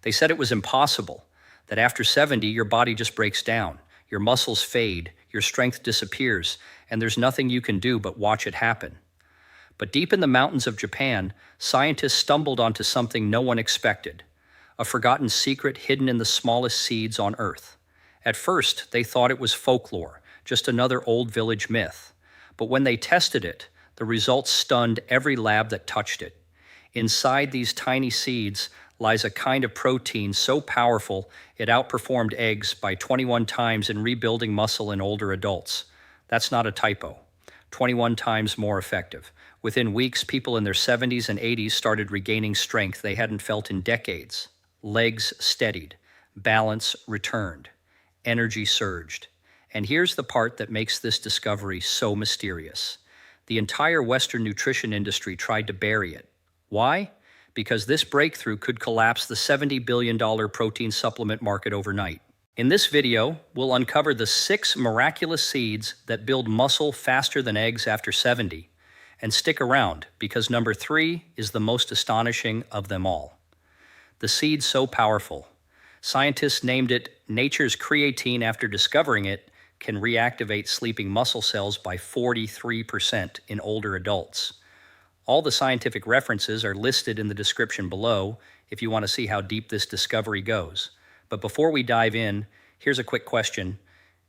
They said it was impossible, that after 70, your body just breaks down, your muscles fade, your strength disappears, and there's nothing you can do but watch it happen. But deep in the mountains of Japan, scientists stumbled onto something no one expected, a forgotten secret hidden in the smallest seeds on Earth. At first, they thought it was folklore, just another old village myth. But when they tested it, the results stunned every lab that touched it. Inside these tiny seeds lies a kind of protein so powerful it outperformed eggs by 21 times in rebuilding muscle in older adults. That's not a typo. 21 times more effective. Within weeks, people in their 70s and 80s started regaining strength they hadn't felt in decades. Legs steadied, balance returned, energy surged. And here's the part that makes this discovery so mysterious. The entire Western nutrition industry tried to bury it. Why? Because this breakthrough could collapse the $70 billion protein supplement market overnight. In this video, we'll uncover the 6 miraculous seeds that build muscle faster than eggs after 70. And stick around, because number 3 is the most astonishing of them all. The seed's so powerful. Scientists named it nature's creatine after discovering it can reactivate sleeping muscle cells by 43% in older adults. All the scientific references are listed in the description below if you want to see how deep this discovery goes. But before we dive in, here's a quick question.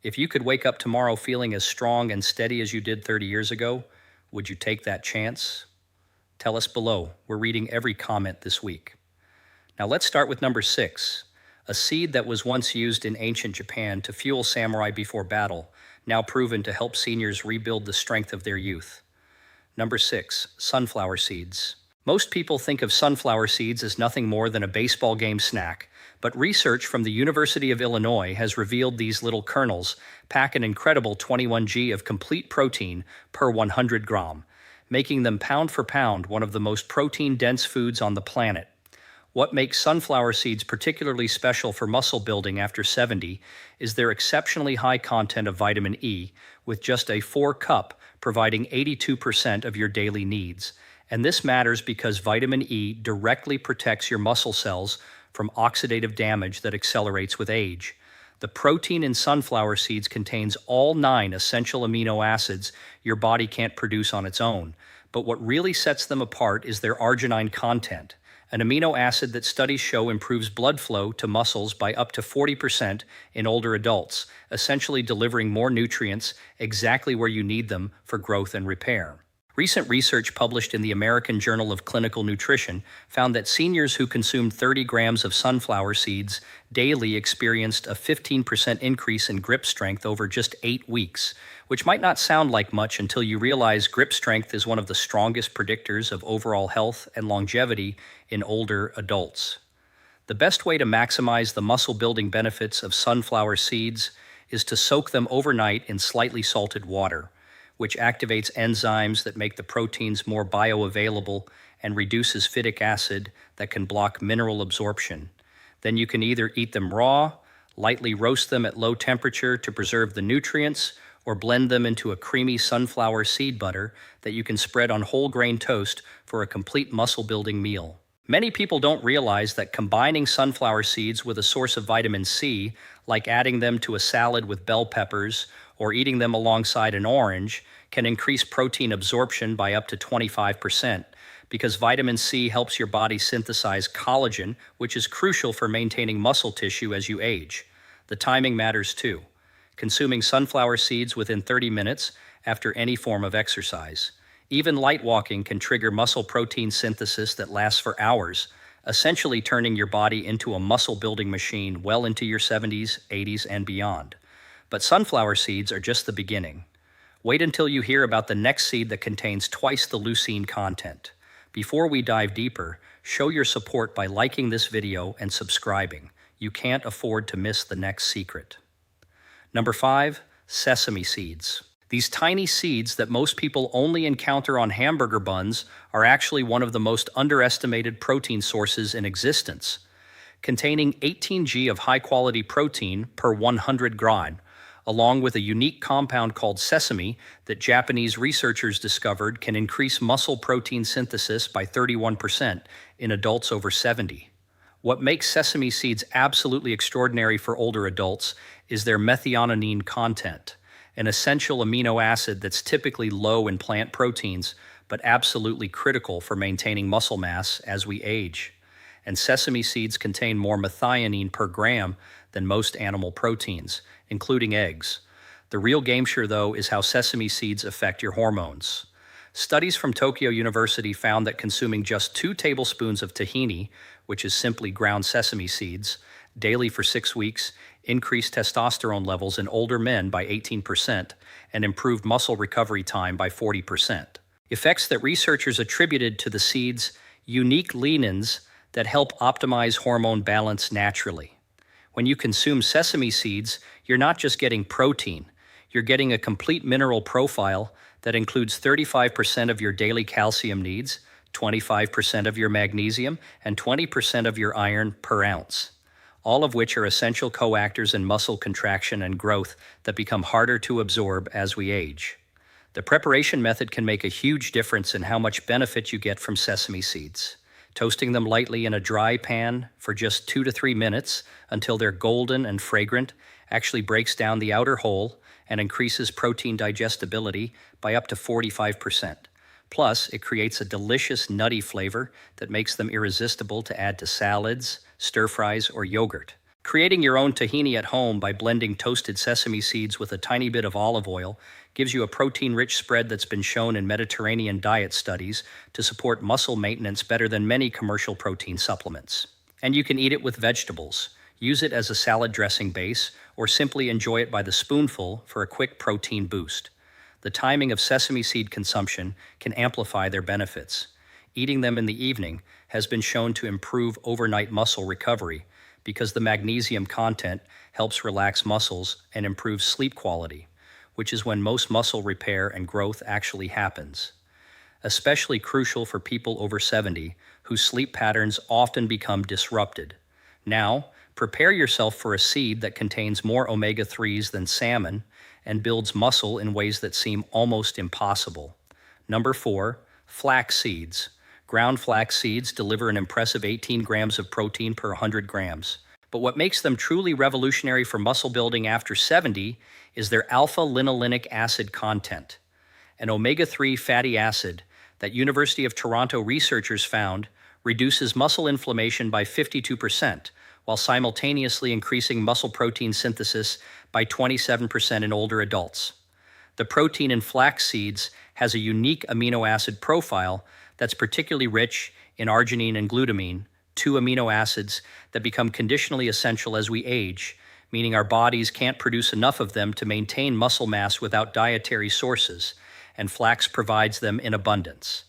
If you could wake up tomorrow feeling as strong and steady as you did 30 years ago, would you take that chance? Tell us below. We're reading every comment this week. Now let's start with number 6, a seed that was once used in ancient Japan to fuel samurai before battle, now proven to help seniors rebuild the strength of their youth. Number 6, sunflower seeds. Most people think of sunflower seeds as nothing more than a baseball game snack, but research from the University of Illinois has revealed these little kernels pack an incredible 21 g of complete protein per 100 gram, making them pound for pound one of the most protein-dense foods on the planet. What makes sunflower seeds particularly special for muscle building after 70 is their exceptionally high content of vitamin E, with just a 4 cup providing 82% of your daily needs. And this matters because vitamin E directly protects your muscle cells from oxidative damage that accelerates with age. The protein in sunflower seeds contains all 9 essential amino acids your body can't produce on its own. But what really sets them apart is their arginine content, an amino acid that studies show improves blood flow to muscles by up to 40% in older adults, essentially delivering more nutrients exactly where you need them for growth and repair. Recent research published in the American Journal of Clinical Nutrition found that seniors who consumed 30 grams of sunflower seeds daily experienced a 15% increase in grip strength over just 8 weeks, which might not sound like much until you realize grip strength is one of the strongest predictors of overall health and longevity in older adults. The best way to maximize the muscle-building benefits of sunflower seeds is to soak them overnight in slightly salted water, which activates enzymes that make the proteins more bioavailable and reduces phytic acid that can block mineral absorption. Then you can either eat them raw, lightly roast them at low temperature to preserve the nutrients, or blend them into a creamy sunflower seed butter that you can spread on whole grain toast for a complete muscle-building meal. Many people don't realize that combining sunflower seeds with a source of vitamin C, like adding them to a salad with bell peppers or eating them alongside an orange, can increase protein absorption by up to 25%, because vitamin C helps your body synthesize collagen, which is crucial for maintaining muscle tissue as you age. The timing matters too. Consuming sunflower seeds within 30 minutes after any form of exercise. Even light walking can trigger muscle protein synthesis that lasts for hours, essentially turning your body into a muscle-building machine well into your 70s, 80s, and beyond. But sunflower seeds are just the beginning. Wait until you hear about the next seed that contains twice the leucine content. Before we dive deeper, show your support by liking this video and subscribing. You can't afford to miss the next secret. Number 5, sesame seeds. These tiny seeds that most people only encounter on hamburger buns are actually one of the most underestimated protein sources in existence. Containing 18 g of high-quality protein per 100 gram, along with a unique compound called sesame that Japanese researchers discovered can increase muscle protein synthesis by 31% in adults over 70. What makes sesame seeds absolutely extraordinary for older adults is their methionine content, an essential amino acid that's typically low in plant proteins, but absolutely critical for maintaining muscle mass as we age. And sesame seeds contain more methionine per gram than most animal proteins, including eggs. The real game show, though, is how sesame seeds affect your hormones. Studies from Tokyo University found that consuming just 2 tablespoons of tahini, which is simply ground sesame seeds, daily for 6 weeks increased testosterone levels in older men by 18% and improved muscle recovery time by 40%. Effects that researchers attributed to the seeds' unique lignins that help optimize hormone balance naturally. When you consume sesame seeds, you're not just getting protein, you're getting a complete mineral profile that includes 35% of your daily calcium needs, 25% of your magnesium, and 20% of your iron per ounce, all of which are essential coactors in muscle contraction and growth that become harder to absorb as we age. The preparation method can make a huge difference in how much benefit you get from sesame seeds. Toasting them lightly in a dry pan for just 2 to 3 minutes until they're golden and fragrant actually breaks down the outer hull and increases protein digestibility by up to 45%. Plus, it creates a delicious nutty flavor that makes them irresistible to add to salads, stir-fries, or yogurt. Creating your own tahini at home by blending toasted sesame seeds with a tiny bit of olive oil gives you a protein-rich spread that's been shown in Mediterranean diet studies to support muscle maintenance better than many commercial protein supplements. And you can eat it with vegetables, use it as a salad dressing base, or simply enjoy it by the spoonful for a quick protein boost. The timing of sesame seed consumption can amplify their benefits. Eating them in the evening has been shown to improve overnight muscle recovery because the magnesium content helps relax muscles and improve sleep quality, which is when most muscle repair and growth actually happens. Especially crucial for people over 70 whose sleep patterns often become disrupted. Now, prepare yourself for a seed that contains more omega-3s than salmon and builds muscle in ways that seem almost impossible. Number 4, flax seeds. Ground flax seeds deliver an impressive 18 grams of protein per 100 grams. But what makes them truly revolutionary for muscle building after 70 is their alpha-linolenic acid content, an omega-3 fatty acid that University of Toronto researchers found reduces muscle inflammation by 52%, while simultaneously increasing muscle protein synthesis by 27% in older adults. The protein in flax seeds has a unique amino acid profile that's particularly rich in arginine and glutamine, 2 amino acids that become conditionally essential as we age, meaning our bodies can't produce enough of them to maintain muscle mass without dietary sources, and flax provides them in abundance.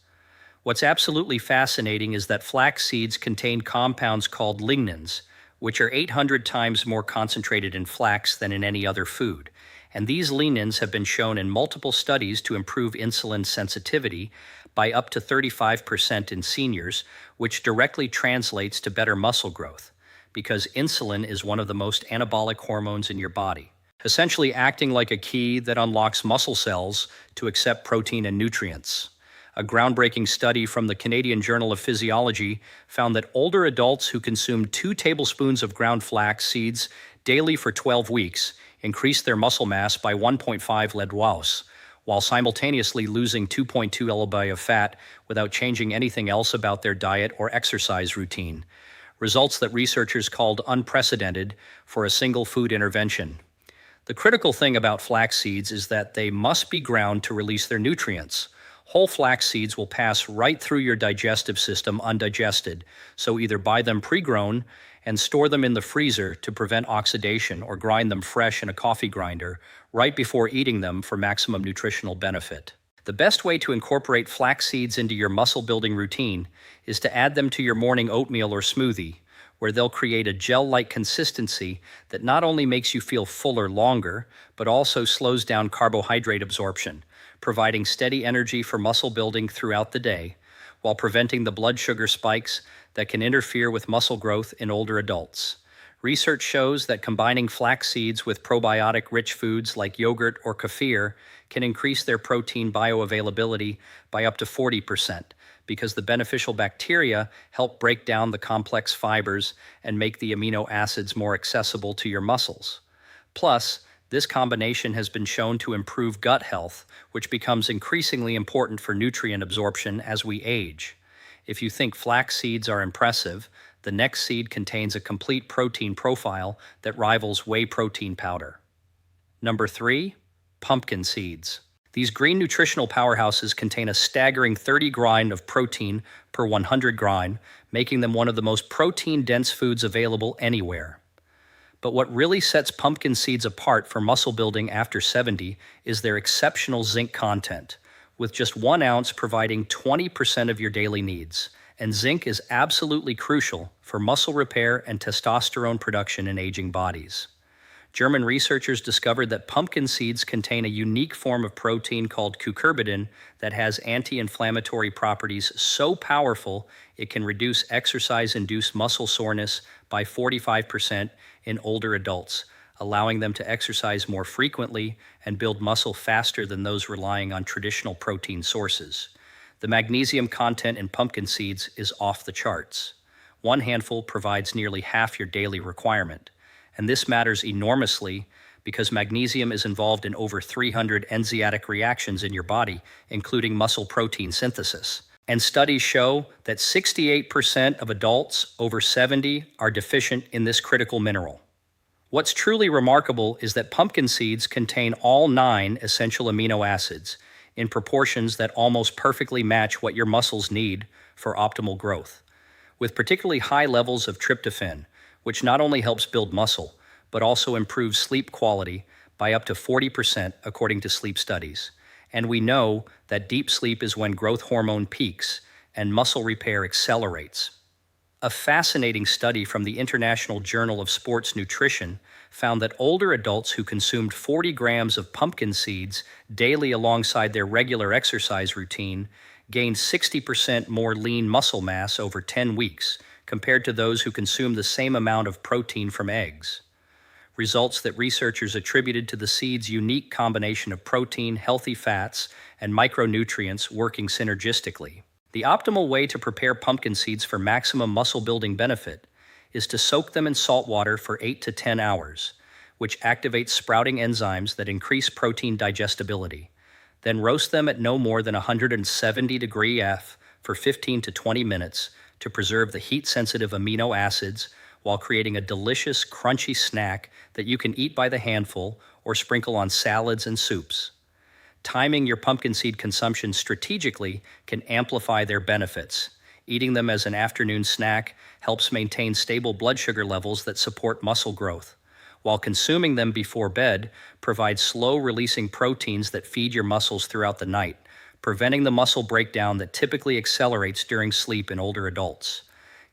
What's absolutely fascinating is that flax seeds contain compounds called lignins, which are 800 times more concentrated in flax than in any other food. And these lignins have been shown in multiple studies to improve insulin sensitivity by up to 35% in seniors, which directly translates to better muscle growth, because insulin is one of the most anabolic hormones in your body, essentially acting like a key that unlocks muscle cells to accept protein and nutrients. A groundbreaking study from the Canadian Journal of Physiology found that older adults who consumed 2 tablespoons of ground flax seeds daily for 12 weeks increased their muscle mass by 1.5 lead-waus, while simultaneously losing 2.2 lb of fat without changing anything else about their diet or exercise routine. Results that researchers called unprecedented for a single food intervention. The critical thing about flax seeds is that they must be ground to release their nutrients. Whole flax seeds will pass right through your digestive system undigested, so either buy them pre-grown and store them in the freezer to prevent oxidation or grind them fresh in a coffee grinder right before eating them for maximum nutritional benefit. The best way to incorporate flax seeds into your muscle-building routine is to add them to your morning oatmeal or smoothie, where they'll create a gel-like consistency that not only makes you feel fuller longer, but also slows down carbohydrate absorption, providing steady energy for muscle building throughout the day, while preventing the blood sugar spikes that can interfere with muscle growth in older adults. Research shows that combining flax seeds with probiotic-rich foods like yogurt or kefir can increase their protein bioavailability by up to 40%, because the beneficial bacteria help break down the complex fibers and make the amino acids more accessible to your muscles. Plus, this combination has been shown to improve gut health, which becomes increasingly important for nutrient absorption as we age. If you think flax seeds are impressive, the next seed contains a complete protein profile that rivals whey protein powder. Number 3, pumpkin seeds. These green nutritional powerhouses contain a staggering 30 grind of protein per 100 grind, making them one of the most protein-dense foods available anywhere. But what really sets pumpkin seeds apart for muscle building after 70 is their exceptional zinc content, with just 1 ounce providing 20% of your daily needs. And zinc is absolutely crucial for muscle repair and testosterone production in aging bodies. German researchers discovered that pumpkin seeds contain a unique form of protein called cucurbitin that has anti-inflammatory properties so powerful it can reduce exercise-induced muscle soreness by 45% in older adults, allowing them to exercise more frequently and build muscle faster than those relying on traditional protein sources. The magnesium content in pumpkin seeds is off the charts. 1 handful provides nearly half your daily requirement. And this matters enormously because magnesium is involved in over 300 enzymatic reactions in your body, including muscle protein synthesis. And studies show that 68% of adults over 70 are deficient in this critical mineral. What's truly remarkable is that pumpkin seeds contain all 9 essential amino acids in proportions that almost perfectly match what your muscles need for optimal growth, with particularly high levels of tryptophan, which not only helps build muscle, but also improves sleep quality by up to 40% according to sleep studies. And we know that deep sleep is when growth hormone peaks and muscle repair accelerates. A fascinating study from the International Journal of Sports Nutrition found that older adults who consumed 40 grams of pumpkin seeds daily alongside their regular exercise routine gained 60% more lean muscle mass over 10 weeks, compared to those who consume the same amount of protein from eggs. Results that researchers attributed to the seed's unique combination of protein, healthy fats, and micronutrients working synergistically. The optimal way to prepare pumpkin seeds for maximum muscle building benefit is to soak them in salt water for 8 to 10 hours, which activates sprouting enzymes that increase protein digestibility. Then roast them at no more than 170 degree F for 15 to 20 minutes to preserve the heat-sensitive amino acids while creating a delicious, crunchy snack that you can eat by the handful or sprinkle on salads and soups. Timing your pumpkin seed consumption strategically can amplify their benefits. Eating them as an afternoon snack helps maintain stable blood sugar levels that support muscle growth, while consuming them before bed provides slow-releasing proteins that feed your muscles throughout the night, preventing the muscle breakdown that typically accelerates during sleep in older adults.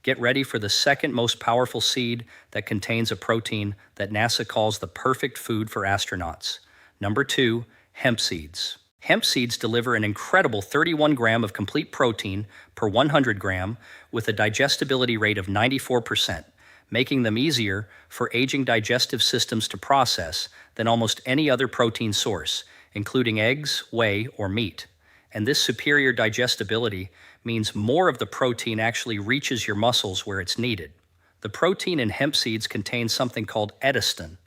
Get ready for the second most powerful seed that contains a protein that NASA calls the perfect food for astronauts. Number 2, hemp seeds. Hemp seeds deliver an incredible 31 gram of complete protein per 100 gram with a digestibility rate of 94%, making them easier for aging digestive systems to process than almost any other protein source, including eggs, whey, or meat. And this superior digestibility means more of the protein actually reaches your muscles where it's needed. The protein in hemp seeds contains something called edestin,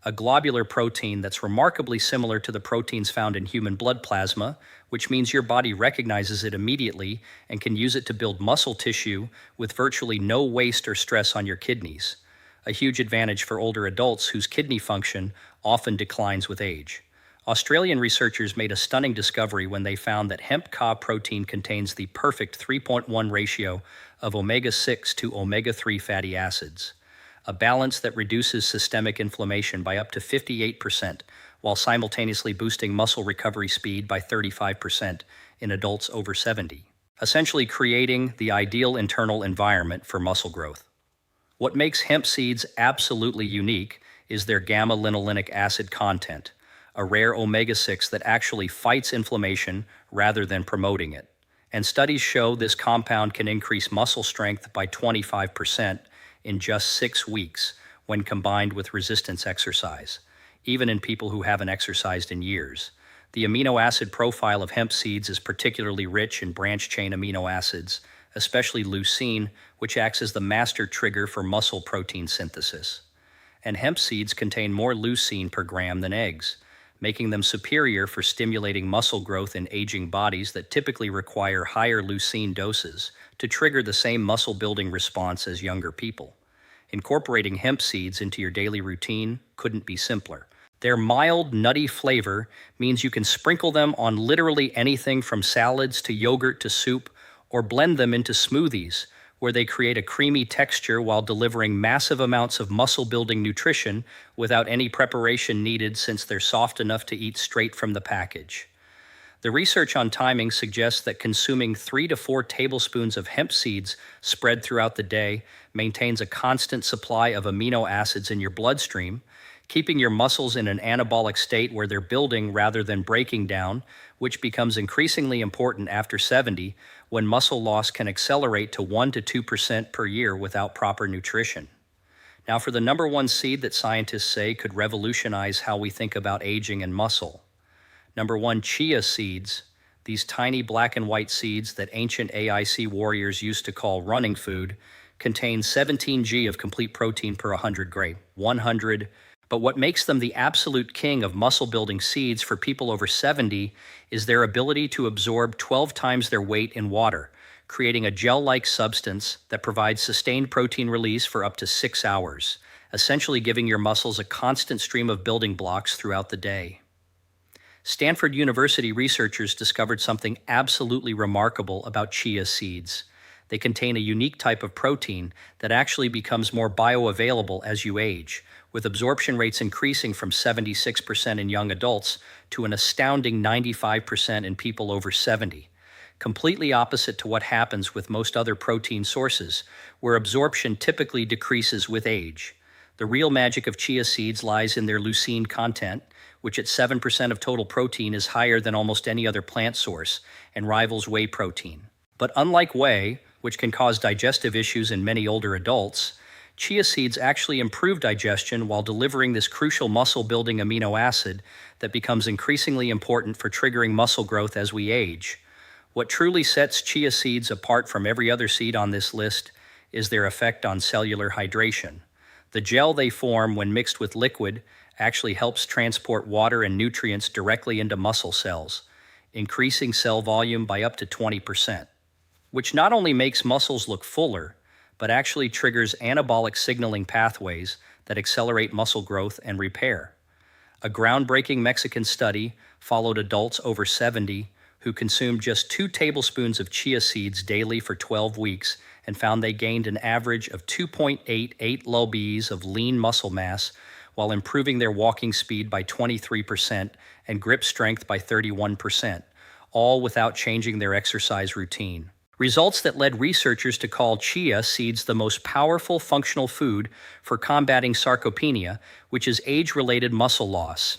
a globular protein that's remarkably similar to the proteins found in human blood plasma, which means your body recognizes it immediately and can use it to build muscle tissue with virtually no waste or stress on your kidneys, a huge advantage for older adults whose kidney function often declines with age. Australian researchers made a stunning discovery when they found that hemp cob protein contains the perfect 3.1 ratio of omega-6 to omega-3 fatty acids, a balance that reduces systemic inflammation by up to 58%, while simultaneously boosting muscle recovery speed by 35% in adults over 70, essentially creating the ideal internal environment for muscle growth. What makes hemp seeds absolutely unique is their gamma-linolenic acid content, a rare omega-6 that actually fights inflammation rather than promoting it. And studies show this compound can increase muscle strength by 25% in just 6 weeks when combined with resistance exercise, even in people who haven't exercised in years. The amino acid profile of hemp seeds is particularly rich in branched-chain amino acids, especially leucine, which acts as the master trigger for muscle protein synthesis. And hemp seeds contain more leucine per gram than eggs, making them superior for stimulating muscle growth in aging bodies that typically require higher leucine doses to trigger the same muscle-building response as younger people. Incorporating hemp seeds into your daily routine couldn't be simpler. Their mild, nutty flavor means you can sprinkle them on literally anything from salads to yogurt to soup, or blend them into smoothies, where they create a creamy texture while delivering massive amounts of muscle-building nutrition without any preparation needed, since they're soft enough to eat straight from the package. The research on timing suggests that consuming 3 to 4 tablespoons of hemp seeds spread throughout the day maintains a constant supply of amino acids in your bloodstream, keeping your muscles in an anabolic state where they're building rather than breaking down, which becomes increasingly important after 70, when muscle loss can accelerate to 1 to 2% per year without proper nutrition. Now for the number one seed that scientists say could revolutionize how we think about aging and muscle. Number 1, chia seeds. These tiny black and white seeds that ancient AIC warriors used to call running food contain 17 g of complete protein per 100 grams. 100. But what makes them the absolute king of muscle-building seeds for people over 70 is their ability to absorb 12 times their weight in water, creating a gel-like substance that provides sustained protein release for up to 6 hours, essentially giving your muscles a constant stream of building blocks throughout the day. Stanford University researchers discovered something absolutely remarkable about chia seeds. They contain a unique type of protein that actually becomes more bioavailable as you age, with absorption rates increasing from 76% in young adults to an astounding 95% in people over 70. Completely opposite to what happens with most other protein sources, where absorption typically decreases with age. The real magic of chia seeds lies in their leucine content, which at 7% of total protein is higher than almost any other plant source and rivals whey protein. But unlike whey, which can cause digestive issues in many older adults, chia seeds actually improve digestion while delivering this crucial muscle-building amino acid that becomes increasingly important for triggering muscle growth as we age. What truly sets chia seeds apart from every other seed on this list is their effect on cellular hydration. The gel they form when mixed with liquid actually helps transport water and nutrients directly into muscle cells, increasing cell volume by up to 20%, which not only makes muscles look fuller, but actually triggers anabolic signaling pathways that accelerate muscle growth and repair. A groundbreaking Mexican study followed adults over 70 who consumed just 2 tablespoons of chia seeds daily for 12 weeks and found they gained an average of 2.88 lbs of lean muscle mass while improving their walking speed by 23% and grip strength by 31%, all without changing their exercise routine. Results that led researchers to call chia seeds the most powerful functional food for combating sarcopenia, which is age-related muscle loss.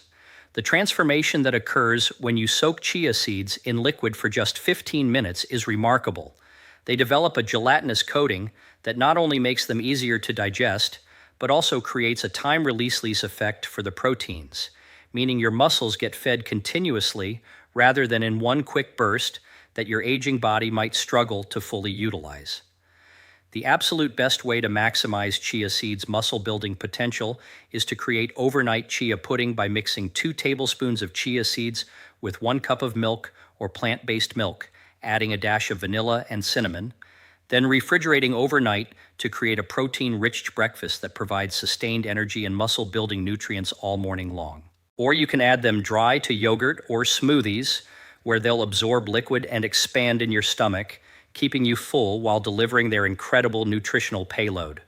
The transformation that occurs when you soak chia seeds in liquid for just 15 minutes is remarkable. They develop a gelatinous coating that not only makes them easier to digest, but also creates a time release effect for the proteins, meaning your muscles get fed continuously rather than in one quick burst that your aging body might struggle to fully utilize. The absolute best way to maximize chia seeds' muscle-building potential is to create overnight chia pudding by mixing 2 tablespoons of chia seeds with 1 cup of milk or plant-based milk, adding a dash of vanilla and cinnamon, then refrigerating overnight to create a protein-rich breakfast that provides sustained energy and muscle-building nutrients all morning long. Or you can add them dry to yogurt or smoothies, where they'll absorb liquid and expand in your stomach, keeping you full while delivering their incredible nutritional payload.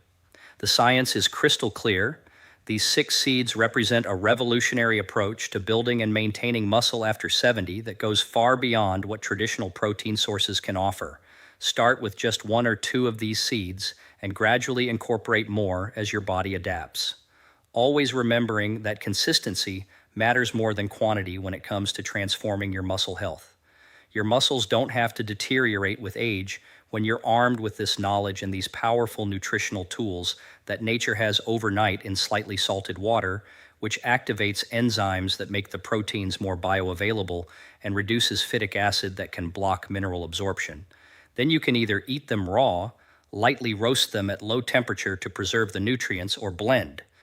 The science is crystal clear. These 6 seeds represent a revolutionary approach to building and maintaining muscle after 70 that goes far beyond what traditional protein sources can offer. Start with just 1 or 2 of these seeds and gradually incorporate more as your body adapts. Always remembering that consistency matters more than quantity when it comes to transforming your muscle health. Your muscles don't have to deteriorate with age when you're armed with this knowledge and these powerful nutritional tools that nature has overnight in slightly salted water, which activates enzymes that make the proteins more bioavailable and reduces phytic acid that can block mineral absorption. Then you can either eat them raw, lightly roast them at low temperature to preserve the nutrients, or blend.